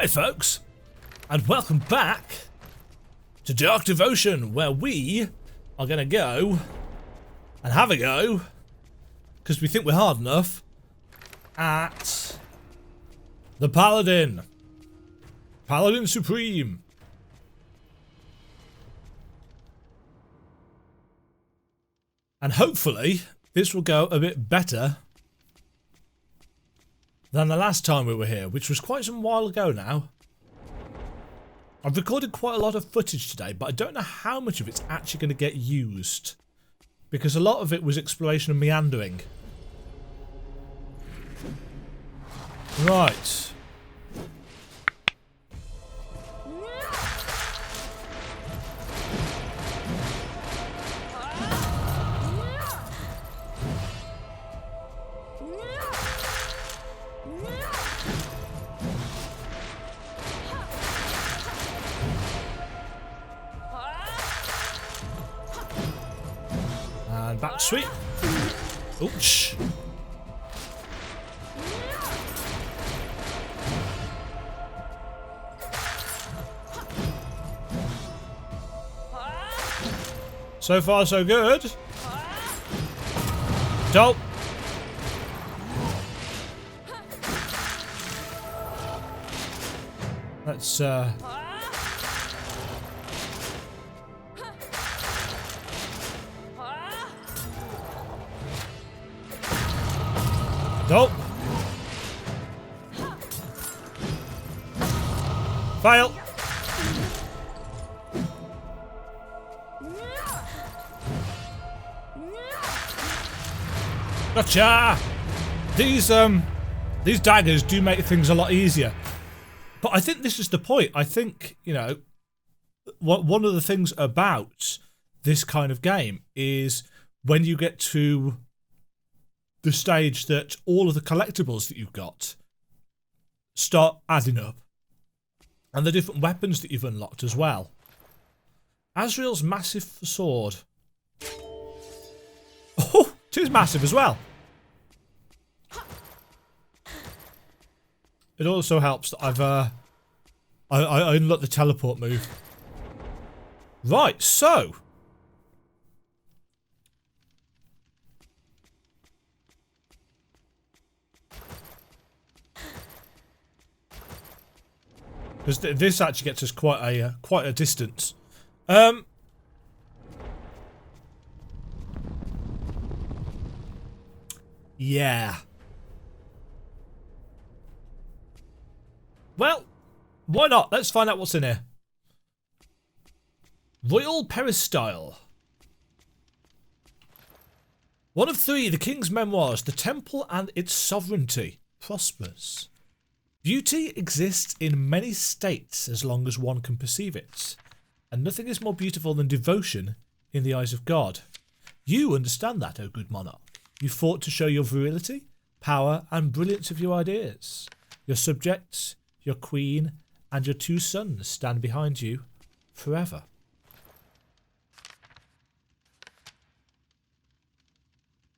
folks, and welcome back to Dark Devotion, where we are going to go and have a go, because we think we're hard enough, at the Paladin. Paladin Supreme. And hopefully this will go a bit better than the last time we were here, which was quite some while ago now. I've recorded quite a lot of footage today, but I don't know how much of it's actually going to get used, because a lot of it was exploration and meandering. Right. And back sweep. Ouch. So far, so good. Dope. Let's Dope. Fail. Gotcha! These daggers do make things a lot easier. But I think this is the point. I think, you know, one of the things about this kind of game is when you get to the stage that all of the collectibles that you've got start adding up. And the different weapons that you've unlocked as well. Azrael's massive sword. Oh, it is massive as well. It also helps that I've I unlocked the teleport move. Right, so because this actually gets us quite a distance. Yeah. Well, why not? Let's find out what's in here. Royal Peristyle. One of three, the King's Memoirs, the Temple and its Sovereignty. Prosperous. Beauty exists in many states as long as one can perceive it, and nothing is more beautiful than devotion in the eyes of God. You understand that, O good monarch. You fought to show your virility, power, and brilliance of your ideas. Your subjects, your queen, and your two sons stand behind you forever.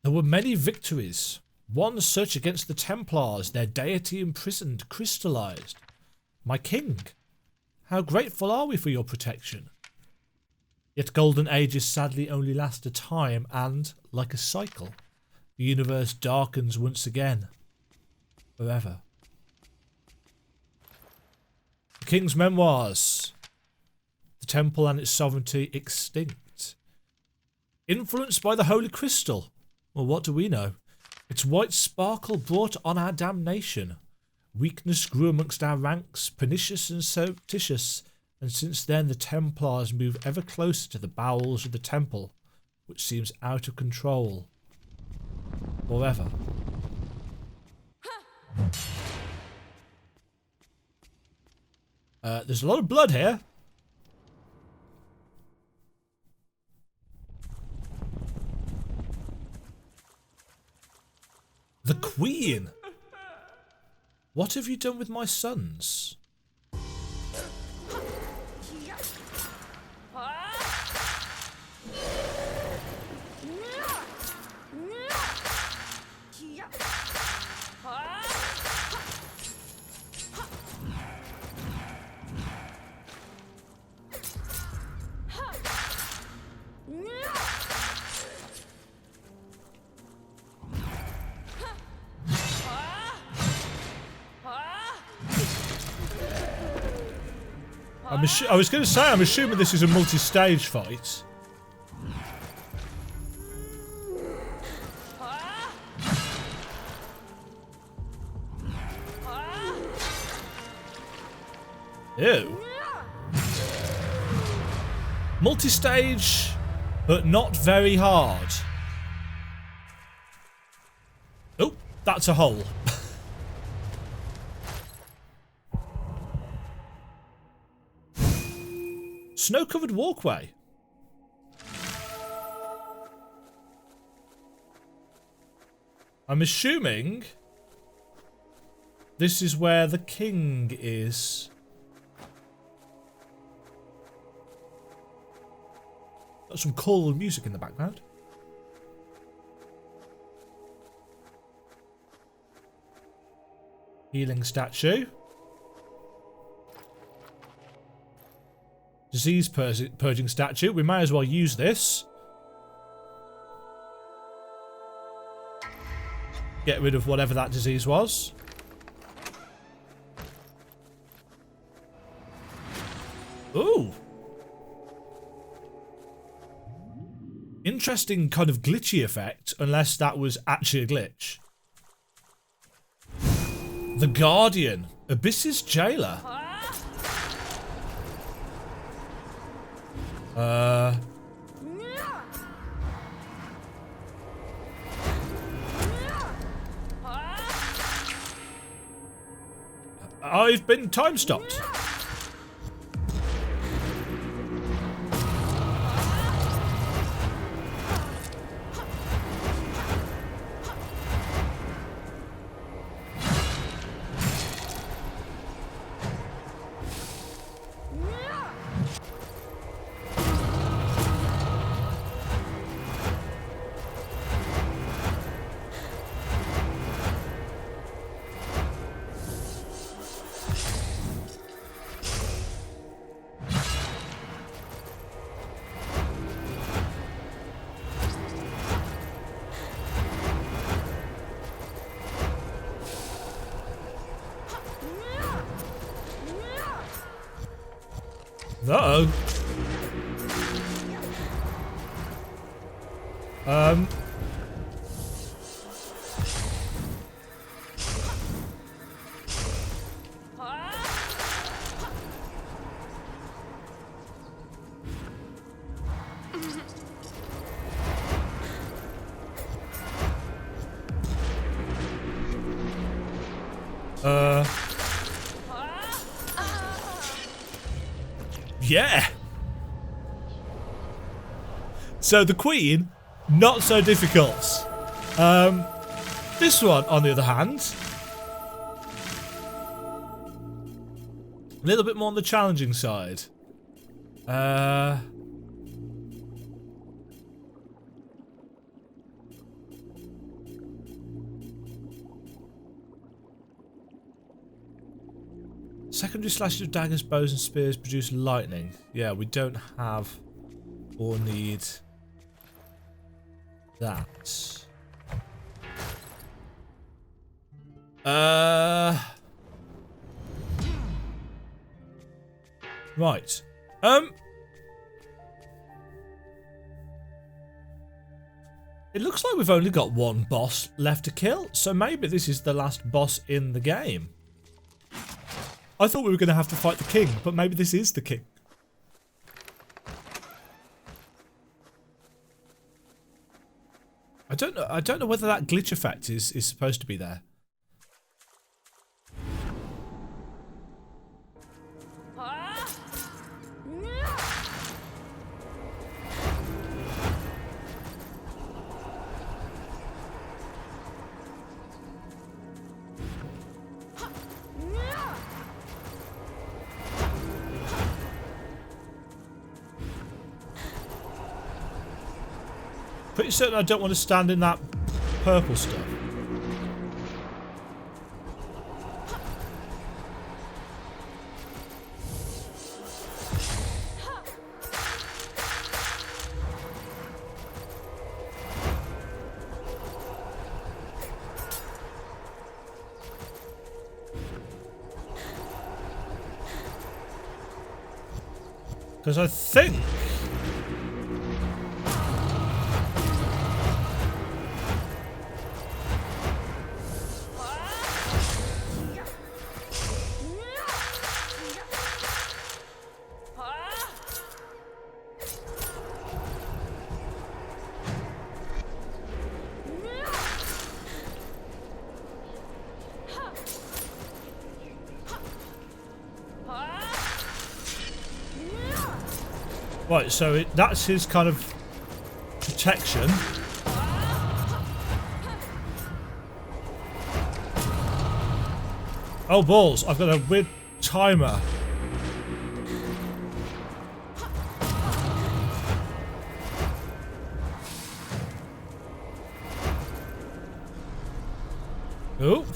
There were many victories. One such against the Templars, their deity imprisoned, crystallized. My king, how grateful are we for your protection? Yet golden ages sadly only last a time, and, like a cycle, the universe darkens once again. Forever. The King's Memoirs. The Temple and its Sovereignty extinct. Influenced by the Holy Crystal. Well, what do we know? Its white sparkle brought on our damnation. Weakness grew amongst our ranks, pernicious and surreptitious, and since then the Templars move ever closer to the bowels of the temple, which seems out of control. Forever. There's a lot of blood here. The Queen! What have you done with my sons? I was going to say, I'm assuming this is a multi-stage fight. Ew. Multi-stage, but not very hard. Oh, that's a hole. Snow-covered walkway. I'm assuming this is where the king is. Got some cool music in the background. Healing statue. Disease purging statue. We might as well use this. Get rid of whatever that disease was. Ooh. Interesting kind of glitchy effect, unless that was actually a glitch. The Guardian. Abyss's jailer. I've been time stopped. Uh-oh. Yeah. So the Queen, not so difficult. This one, on the other hand, a little bit more on the challenging side. Secondary slashes of daggers, bows and spears produce lightning. Yeah, we don't have or need that. Right. It looks like we've only got one boss left to kill, so maybe this is the last boss in the game. I thought we were going to have to fight the king, but maybe this is the king. I don't know whether that glitch effect is supposed to be there. Pretty certain I don't want to stand in that purple stuff. Because I think... Right, so that's his kind of protection. Oh balls, I've got a weird timer. Oop.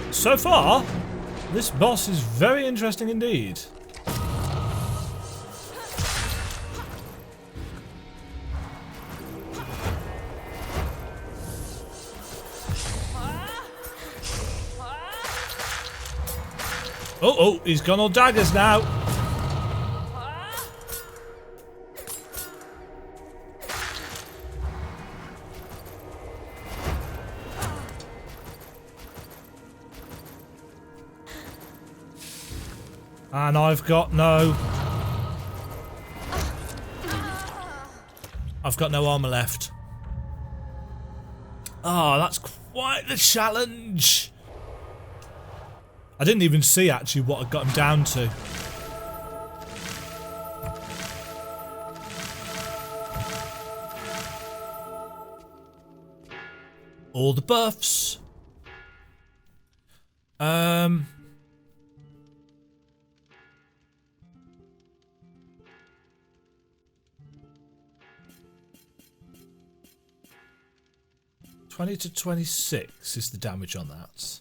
So far, this boss is very interesting indeed. Oh, he's gone all daggers now. And I've got no armor left. Oh, that's quite the challenge. I didn't even see actually what I got him down to. All the buffs. 20 to 26 is the damage on that.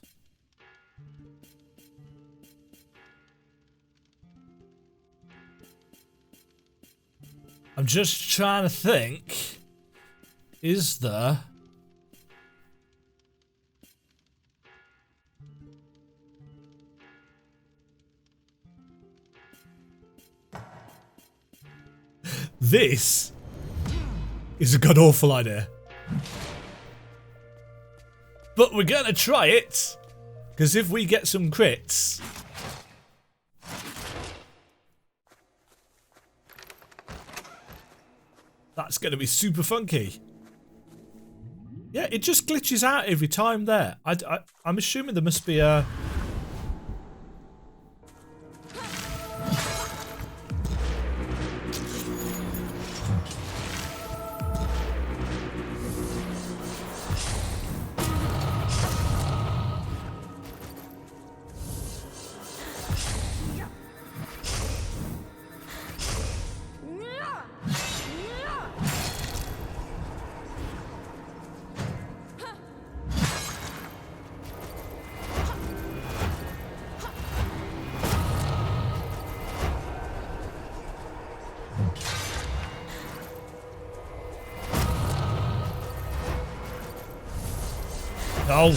I'm just trying to think. Is there... This is a god awful idea. But we're gonna try it, because if we get some crits, that's gonna be super funky. Yeah, it just glitches out every time there. I'm assuming there must be a... No.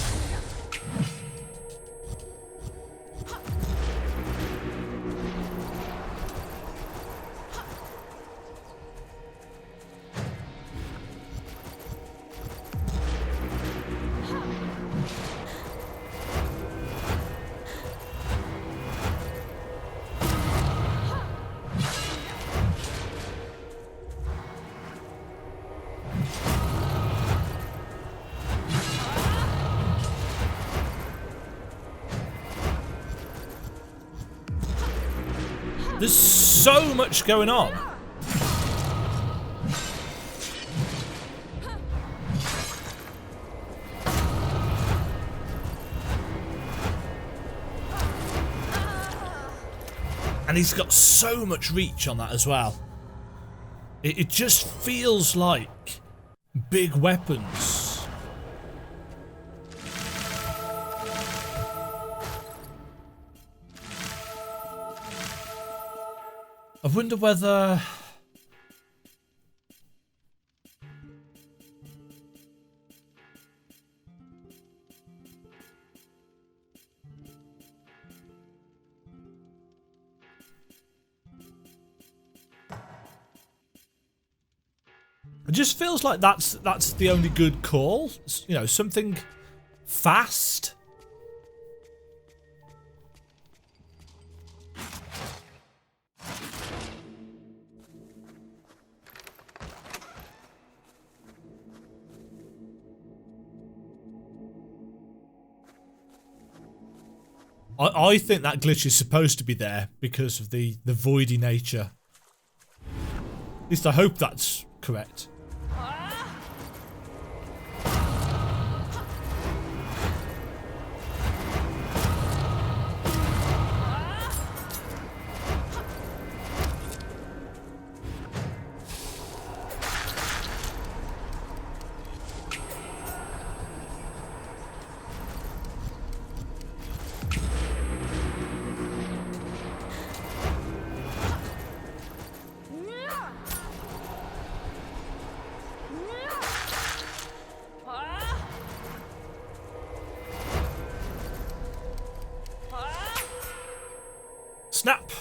There's so much going on. And he's got so much reach on that as well. It just feels like big weapons. I wonder whether... It just feels like that's the only good call. You know, something fast. I think that glitch is supposed to be there because of the voidy nature. At least I hope that's correct. Snap!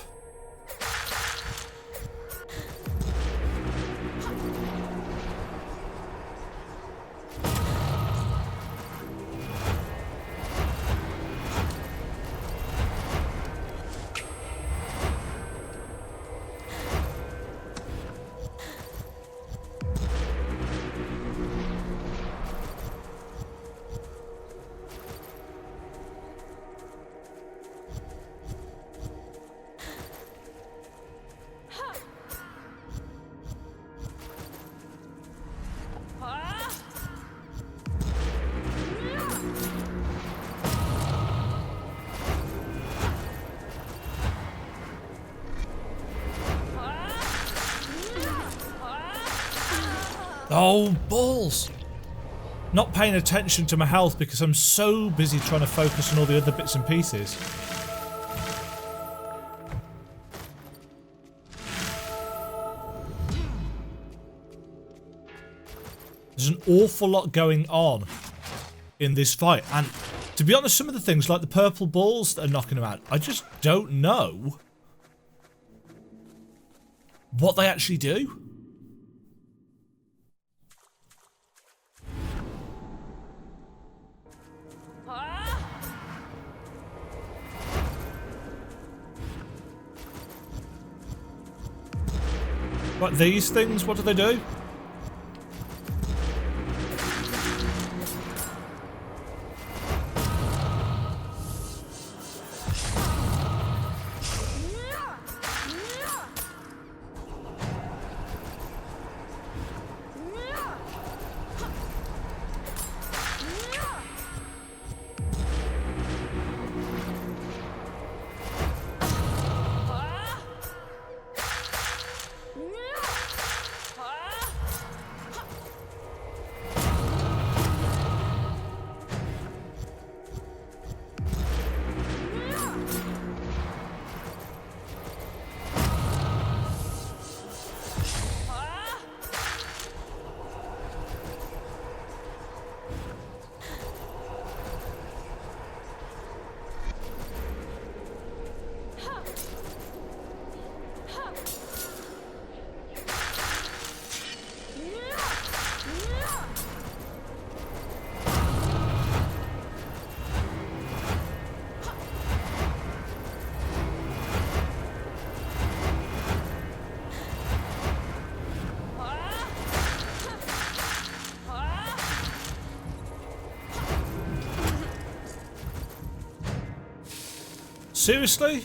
Oh, balls! Not paying attention to my health because I'm so busy trying to focus on all the other bits and pieces. There's an awful lot going on in this fight, and to be honest, some of the things like the purple balls that are knocking around, I just don't know what they actually do. Like these things, what do they do? Seriously?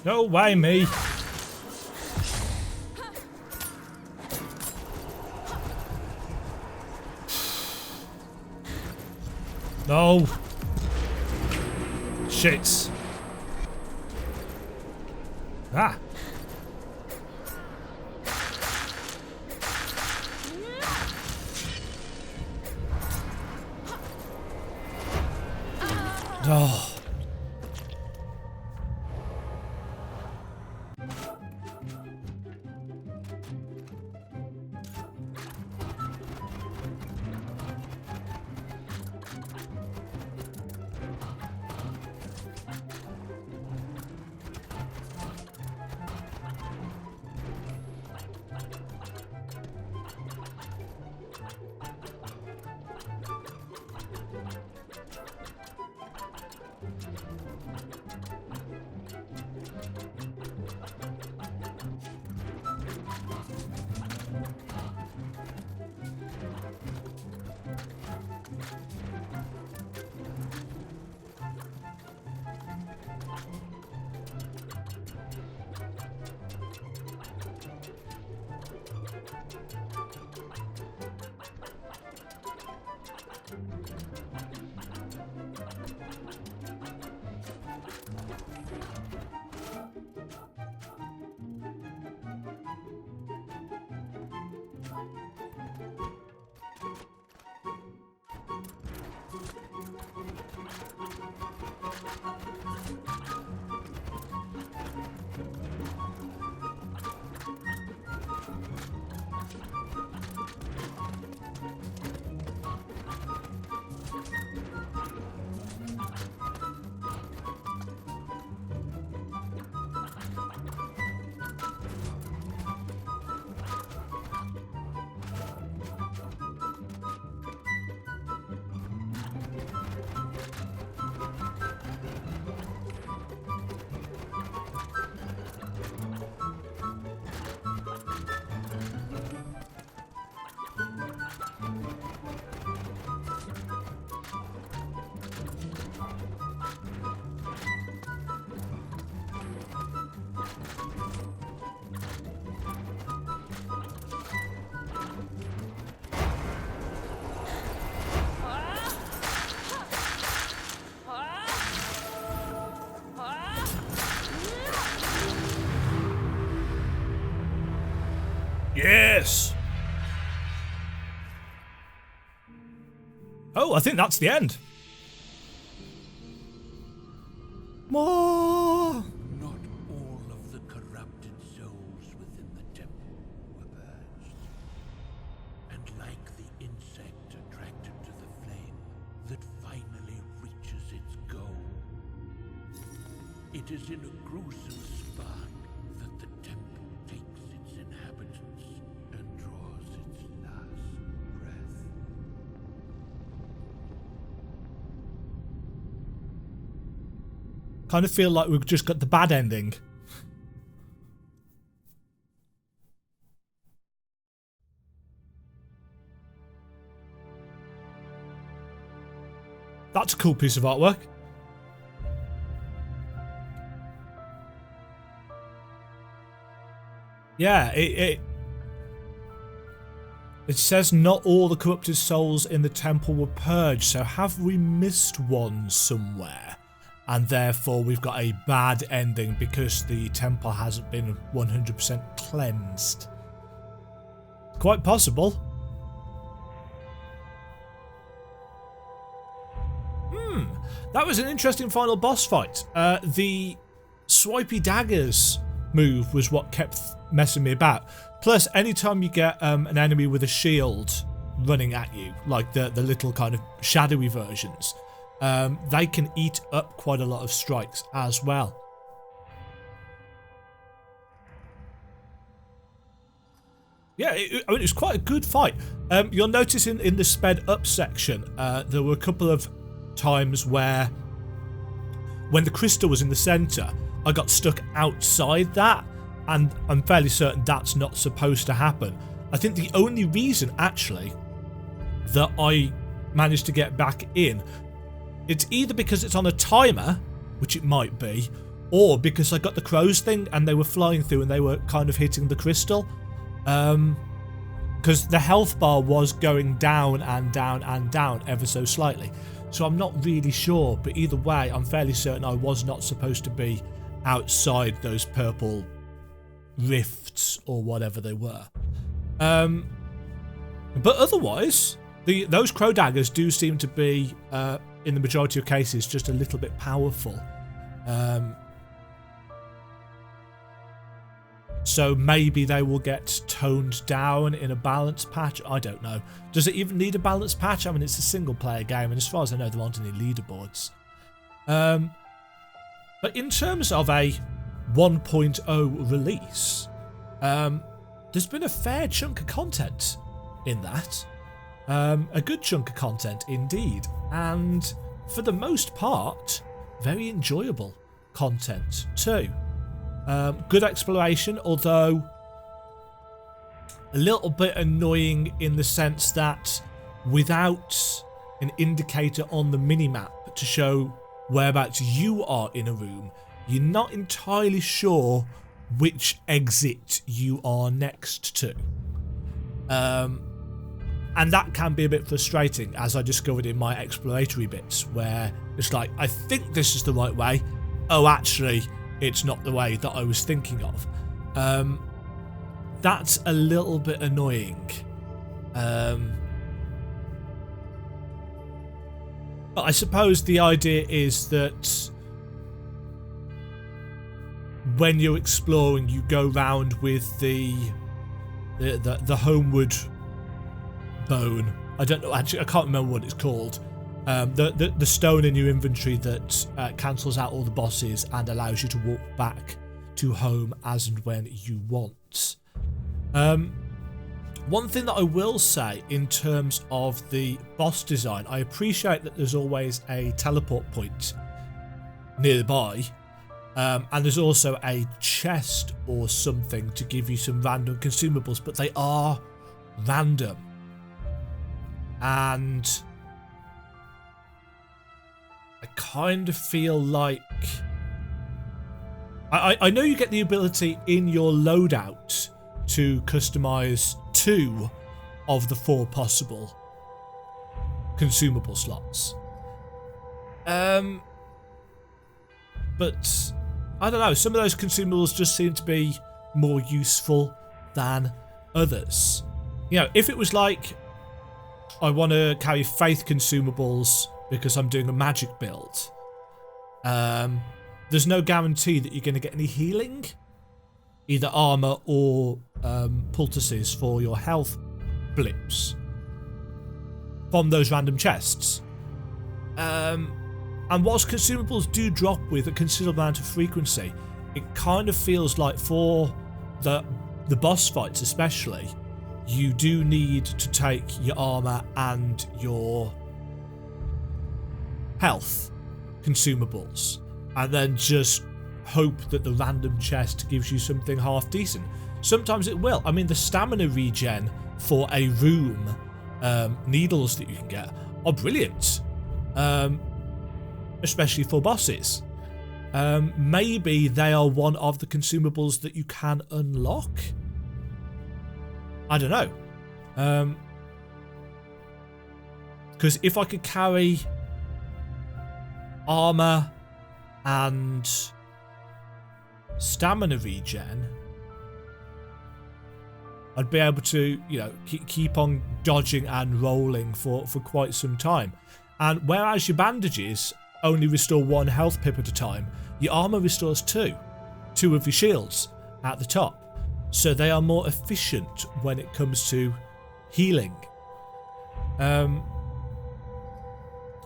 Go away, me. No. Shit. Ah. Oh. Yes! Oh, I think that's the end. More! Not all of the corrupted souls within the temple were purged. And like the insect attracted to the flame that finally reaches its goal, it is in a gruesome spark that the temple takes its inhabitants and draws its last breath. Kind of feel like we've just got the bad ending. That's a cool piece of artwork. Yeah, it says not all the corrupted souls in the temple were purged, so have we missed one somewhere? And therefore we've got a bad ending because the temple hasn't been 100% cleansed. Quite possible. That was an interesting final boss fight. The swipey daggers move was what kept messing me about. Plus, anytime you get an enemy with a shield running at you, like the little kind of shadowy versions, they can eat up quite a lot of strikes as well. Yeah, I mean, it was quite a good fight. You'll notice in the sped up section, there were a couple of times where when the crystal was in the center, I got stuck outside that, and I'm fairly certain that's not supposed to happen. I think the only reason actually that I managed to get back in, it's either because it's on a timer, which it might be, or because I got the crows thing and they were flying through and they were kind of hitting the crystal. Because the health bar was going down and down and down ever so slightly. So I'm not really sure, but either way, I'm fairly certain I was not supposed to be outside those purple rifts or whatever they were. But otherwise, those crow daggers do seem to be, in the majority of cases, just a little bit powerful. So maybe they will get toned down in a balance patch. I don't know. Does it even need a balance patch? I mean, it's a single player game, and as far as I know, there aren't any leaderboards. But in terms of a 1.0 release, there's been a fair chunk of content in that. A good chunk of content indeed. And for the most part, very enjoyable content too. Good exploration, although a little bit annoying in the sense that without an indicator on the minimap to show whereabouts you are in a room, you're not entirely sure which exit you are next to. And that can be a bit frustrating, as I discovered in my exploratory bits, where it's like, I think this is the right way. Oh, actually, it's not the way that I was thinking of. That's a little bit annoying. But I suppose the idea is that when you're exploring, you go round with the homeward bone. I don't know, actually, I can't remember what it's called. The stone in your inventory that cancels out all the bosses and allows you to walk back to home as and when you want. One thing that I will say in terms of the boss design, I appreciate that there's always a teleport point nearby, and there's also a chest or something to give you some random consumables, but they are random. And I kind of feel like I know you get the ability in your loadout to customize 2 of the 4 possible consumable slots. But I don't know, some of those consumables just seem to be more useful than others. You know, if it was like I want to carry faith consumables because I'm doing a magic build, there's no guarantee that you're going to get any healing, either armor or poultices for your health blips from those random chests. And whilst consumables do drop with a considerable amount of frequency, it kind of feels like for the boss fights especially, you do need to take your armor and your health consumables and then just hope that the random chest gives you something half decent. Sometimes it will. I mean, the stamina regen for a room needles that you can get are brilliant, especially for bosses. Maybe they are one of the consumables that you can unlock. I don't know. Because if I could carry armor and stamina regen, I'd be able to, you know, keep on dodging and rolling for quite some time. And whereas your bandages only restore 1 health pip at a time, your armor restores 2 of your shields at the top. So they are more efficient when it comes to healing. And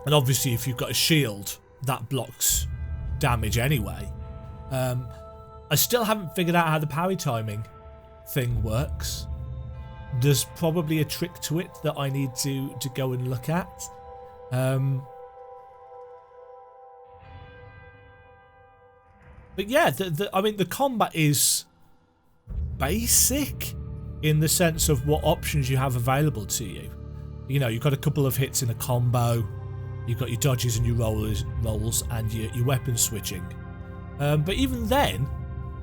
obviously if you've got a shield, that blocks damage anyway. I still haven't figured out how the parry timing thing works. There's probably a trick to it that I need to go and look at. But yeah, I mean, the combat is basic in the sense of what options you have available to you. You know, you've got a couple of hits in a combo, you've got your dodges and your rolls and your weapon switching. But even then,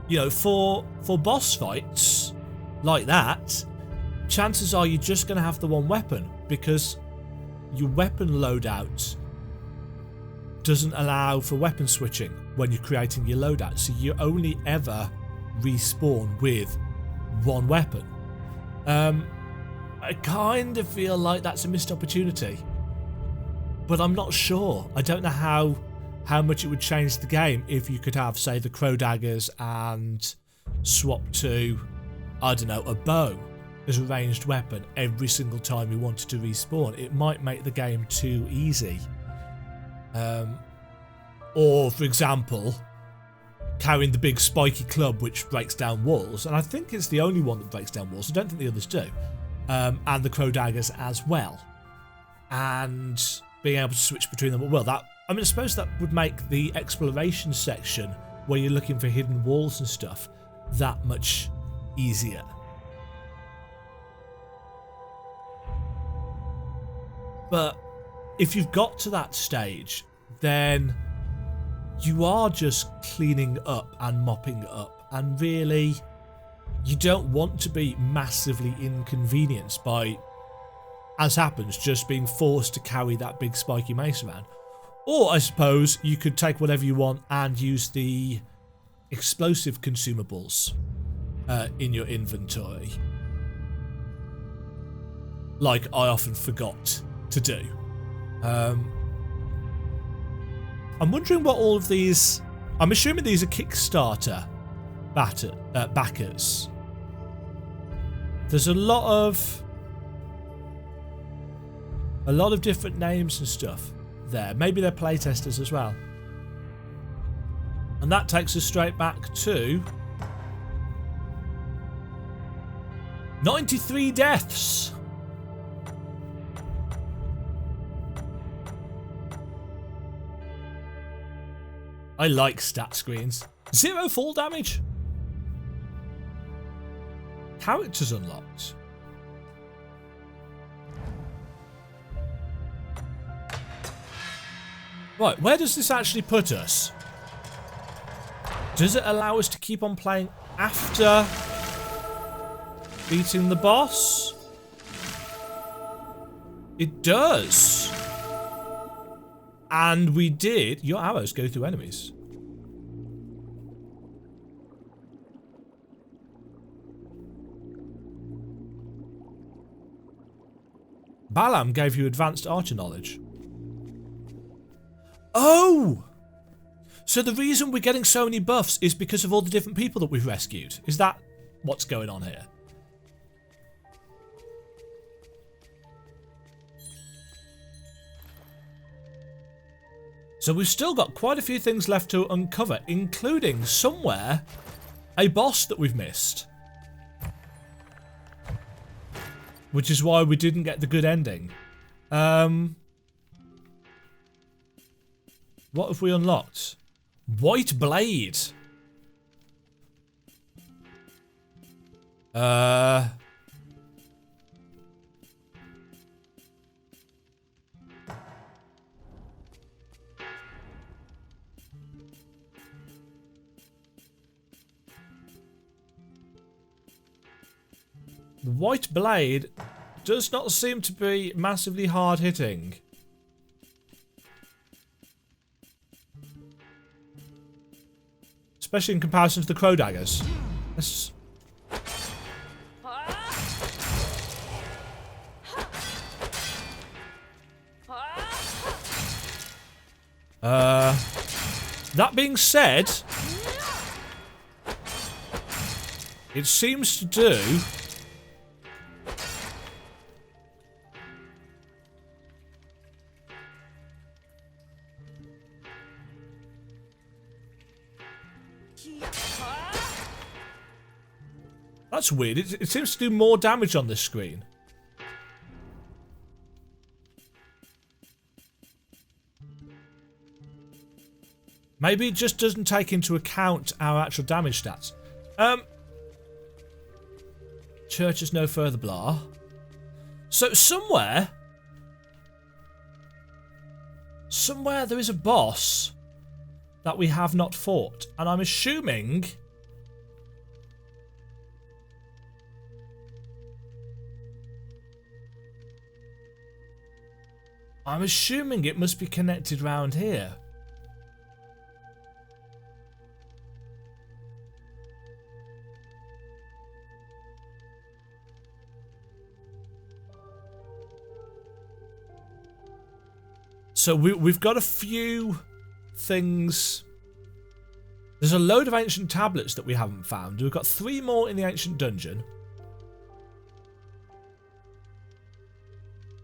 you know, for boss fights like that, chances are you're just going to have the one weapon, because your weapon loadout doesn't allow for weapon switching when you're creating your loadout, so you only ever respawn with one weapon. I kind of feel like that's a missed opportunity, but I'm not sure. I don't know how much it would change the game if you could have, say, the crow daggers and swap to, I don't know, a bow as a ranged weapon every single time you wanted to respawn. It might make the game too easy. Or, for example, carrying the big spiky club which breaks down walls, and I think it's the only one that breaks down walls, I don't think the others do, and the crow daggers as well, and being able to switch between them. Well, I suppose that would make the exploration section where you're looking for hidden walls and stuff that much easier. But if you've got to that stage, then you are just cleaning up and mopping up, and really you don't want to be massively inconvenienced by, as happens, just being forced to carry that big spiky mace around. Or I suppose you could take whatever you want and use the explosive consumables in your inventory, like I often forgot to do. I'm wondering what all of these... I'm assuming these are Kickstarter backers. There's a lot of different names and stuff there. Maybe they're playtesters as well. And that takes us straight back to 93 deaths. I like stat screens. 0 fall damage. Characters unlocked. Right, where does this actually put us? Does it allow us to keep on playing after beating the boss? It does. And we did. Your arrows go through enemies. Balam gave you advanced archer knowledge. Oh! So the reason we're getting so many buffs is because of all the different people that we've rescued. Is that what's going on here? So we've still got quite a few things left to uncover, including somewhere a boss that we've missed. Which is why we didn't get the good ending. What have we unlocked? White Blade. The White Blade does not seem to be massively hard hitting. Especially in comparison to the crow daggers. Let's... That being said, it seems to do That's weird. It seems to do more damage on this screen. Maybe it just doesn't take into account our actual damage stats. Church is no further, blah. So somewhere there is a boss that we have not fought. And I'm assuming... it must be connected round here. So we've got a few things. There's a load of ancient tablets that we haven't found. We've got 3 more in the ancient dungeon.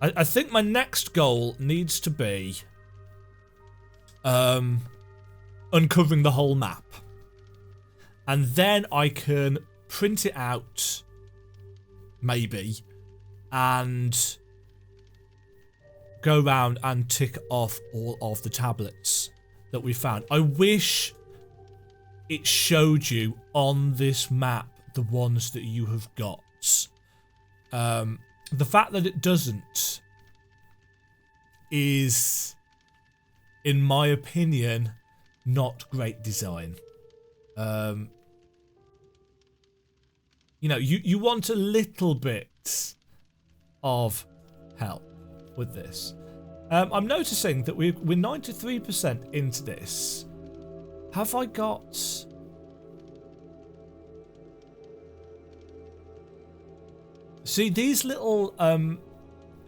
I think my next goal needs to be uncovering the whole map. And then I can print it out, maybe, and go around and tick off all of the tablets that we found. I wish it showed you on this map the ones that you have got. The fact that it doesn't is, in my opinion, not great design. You know, you want a little bit of help with this. I'm noticing that we're 93% into this. Have I got... See, these little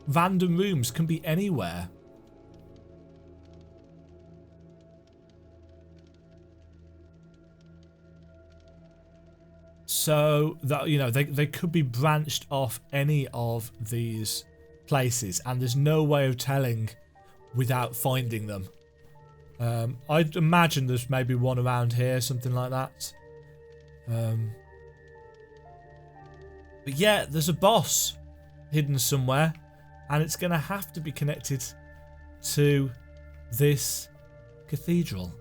random rooms can be anywhere. So that, you know, they could be branched off any of these places, and there's no way of telling without finding them. I'd imagine there's maybe one around here, something like that. But yeah, there's a boss hidden somewhere, and it's going to have to be connected to this cathedral.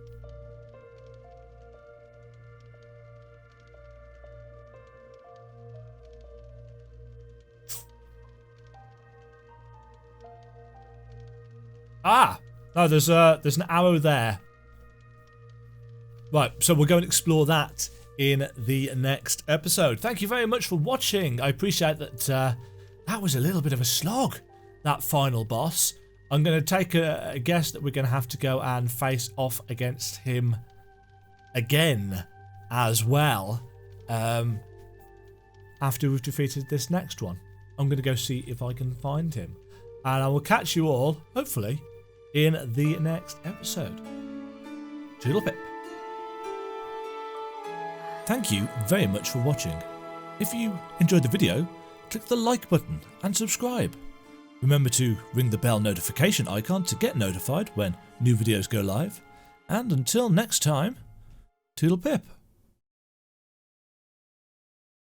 Ah! No, there's an arrow there. Right, so we'll go and explore that in the next episode. Thank you very much for watching. I appreciate that that was a little bit of a slog, that final boss. I'm going to take a guess that we're going to have to go and face off against him again as well after we've defeated this next one. I'm going to go see if I can find him. And I will catch you all, hopefully, in the next episode. Toodle pip. Thank you very much for watching. If you enjoyed the video, click the like button and subscribe. Remember to ring the bell notification icon to get notified when new videos go live. And until next time, toodle pip.